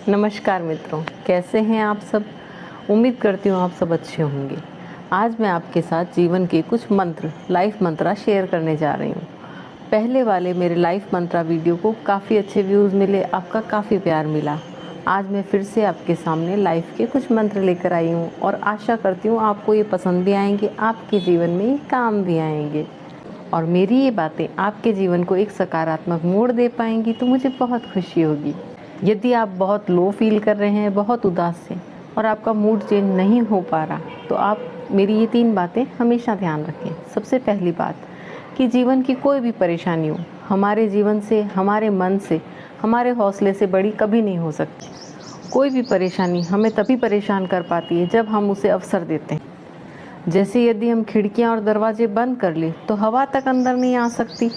नमस्कार मित्रों, कैसे हैं आप सब। उम्मीद करती हूँ आप सब अच्छे होंगे। आज मैं आपके साथ जीवन के कुछ मंत्र, लाइफ मंत्रा शेयर करने जा रही हूँ। पहले वाले मेरे लाइफ मंत्रा वीडियो को काफ़ी अच्छे व्यूज़ मिले, आपका काफ़ी प्यार मिला। आज मैं फिर से आपके सामने लाइफ के कुछ मंत्र लेकर आई हूँ और आशा करती हूँ आपको ये पसंद भी आएंगे, आपके जीवन में ये काम भी आएंगे और मेरी ये बातें आपके जीवन को एक सकारात्मक मोड़ दे पाएंगी तो मुझे बहुत खुशी होगी। यदि आप बहुत लो फील कर रहे हैं, बहुत उदास हैं और आपका मूड चेंज नहीं हो पा रहा, तो आप मेरी ये 3 बातें हमेशा ध्यान रखें। सबसे पहली बात कि जीवन की कोई भी परेशानी हो, हमारे जीवन से, हमारे मन से, हमारे हौसले से बड़ी कभी नहीं हो सकती। कोई भी परेशानी हमें तभी परेशान कर पाती है जब हम उसे अवसर देते हैं। जैसे यदि हम खिड़कियां और दरवाजे बंद कर लें तो हवा तक अंदर नहीं आ सकती।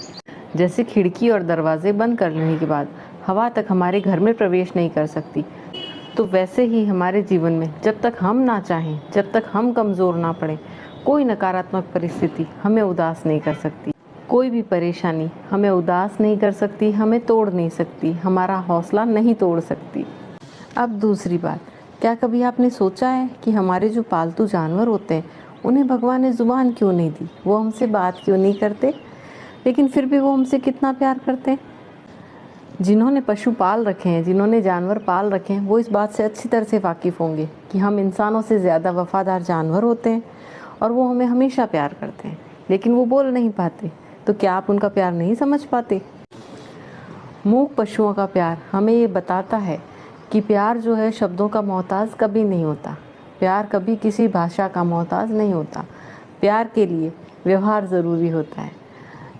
जैसे खिड़की और दरवाजे बंद कर लेने के बाद हवा तक हमारे घर में प्रवेश नहीं कर सकती, तो वैसे ही हमारे जीवन में जब तक हम ना चाहें, जब तक हम कमज़ोर ना पड़े, कोई नकारात्मक परिस्थिति हमें उदास नहीं कर सकती। कोई भी परेशानी हमें उदास नहीं कर सकती, हमें तोड़ नहीं सकती, हमारा हौसला नहीं तोड़ सकती। अब दूसरी बात, क्या कभी आपने सोचा है कि हमारे जो पालतू जानवर होते हैं उन्हें भगवान ने ज़ुबान क्यों नहीं दी? वो हमसे बात क्यों नहीं करते, लेकिन फिर भी वो हमसे कितना प्यार करते हैं। जिन्होंने पशु पाल रखे हैं, जिन्होंने जानवर पाल रखे हैं, वो इस बात से अच्छी तरह से वाकिफ़ होंगे कि हम इंसानों से ज़्यादा वफ़ादार जानवर होते हैं और वो हमें हमेशा प्यार करते हैं, लेकिन वो बोल नहीं पाते। तो क्या आप उनका प्यार नहीं समझ पाते? मूक पशुओं का प्यार हमें ये बताता है कि प्यार जो है शब्दों का मोहताज कभी नहीं होता। प्यार कभी किसी भाषा का मोहताज नहीं होता। प्यार के लिए व्यवहार ज़रूरी होता है।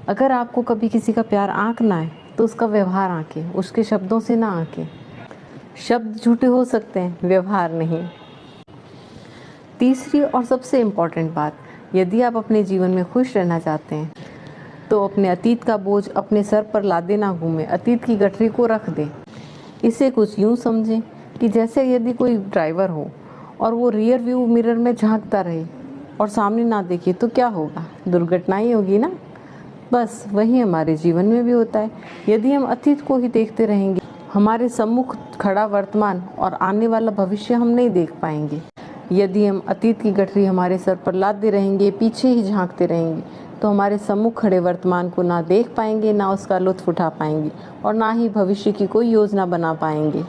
अगर आपको कभी किसी का प्यार आंकना है तो उसका व्यवहार आंकें, उसके शब्दों से ना आंकें। शब्द झूठे हो सकते हैं, व्यवहार नहीं। तीसरी और सबसे इम्पॉर्टेंट बात, यदि आप अपने जीवन में खुश रहना चाहते हैं तो अपने अतीत का बोझ अपने सर पर लादे ना घूमें, अतीत की गठरी को रख दें। इसे कुछ यूँ समझें कि जैसे यदि कोई ड्राइवर हो और वो रियर व्यू मिरर में झांकता रहे और सामने ना देखे तो क्या होगा? दुर्घटना ही होगी ना। बस वही हमारे जीवन में भी होता है। यदि हम अतीत को ही देखते रहेंगे, हमारे सम्मुख खड़ा वर्तमान और आने वाला भविष्य हम नहीं देख पाएंगे। यदि हम अतीत की गठरी हमारे सर पर लादे रहेंगे, पीछे ही झांकते रहेंगे, तो हमारे सम्मुख खड़े वर्तमान को ना देख पाएंगे, ना उसका लुत्फ उठा पाएंगे और ना ही भविष्य की कोई योजना बना पाएंगे।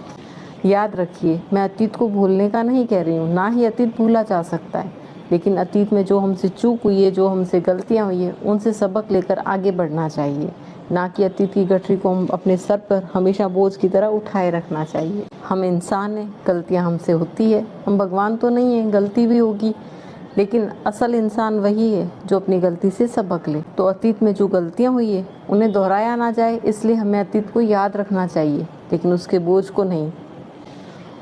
याद रखिए, मैं अतीत को भूलने का नहीं कह रही हूँ, ना ही अतीत भूला जा सकता है, लेकिन अतीत में जो हमसे चूक हुई है, जो हमसे गलतियाँ हुई है, उनसे सबक लेकर आगे बढ़ना चाहिए, ना कि अतीत की गठरी को हम अपने सर पर हमेशा बोझ की तरह उठाए रखना चाहिए। हम इंसान हैं, गलतियाँ हमसे होती है, हम भगवान तो नहीं हैं, गलती भी होगी, लेकिन असल इंसान वही है जो अपनी गलती से सबक ले। तो अतीत में जो गलतियाँ हुई है उन्हें दोहराया ना जाए, इसलिए हमें अतीत को याद रखना चाहिए, लेकिन उसके बोझ को नहीं।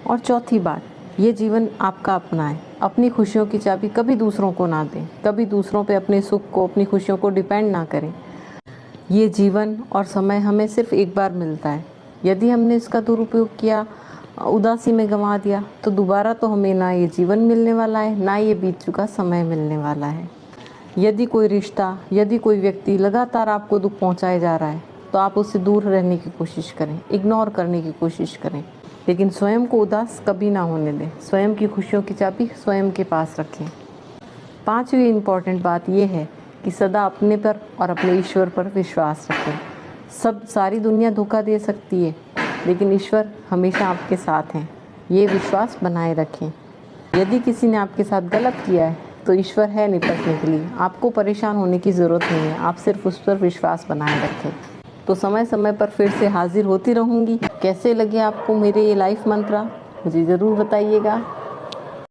और चौथी बात, ये जीवन आपका अपना है। अपनी खुशियों की चाबी कभी दूसरों को ना दें, कभी दूसरों पे अपने सुख को, अपनी खुशियों को डिपेंड ना करें। ये जीवन और समय हमें सिर्फ एक बार मिलता है। यदि हमने इसका दुरुपयोग किया, उदासी में गंवा दिया, तो दोबारा तो हमें ना ये जीवन मिलने वाला है, ना ये बीत चुका समय मिलने वाला है। यदि कोई रिश्ता, यदि कोई व्यक्ति लगातार आपको दुख पहुँचाए जा रहा है, तो आप उससे दूर रहने की कोशिश करें, इग्नोर करने की कोशिश करें, लेकिन स्वयं को उदास कभी ना होने दें। स्वयं की खुशियों की चाबी स्वयं के पास रखें। 5वीं इम्पॉर्टेंट बात यह है कि सदा अपने पर और अपने ईश्वर पर विश्वास रखें। सारी दुनिया धोखा दे सकती है, लेकिन ईश्वर हमेशा आपके साथ हैं, ये विश्वास बनाए रखें। यदि किसी ने आपके साथ गलत किया है तो ईश्वर है निपटने के लिए, आपको परेशान होने की ज़रूरत नहीं है, आप सिर्फ उस पर विश्वास बनाए रखें। तो समय समय पर फिर से हाजिर होती रहूँगी। कैसे लगे आपको मेरे ये लाइफ मंत्रा, मुझे ज़रूर बताइएगा।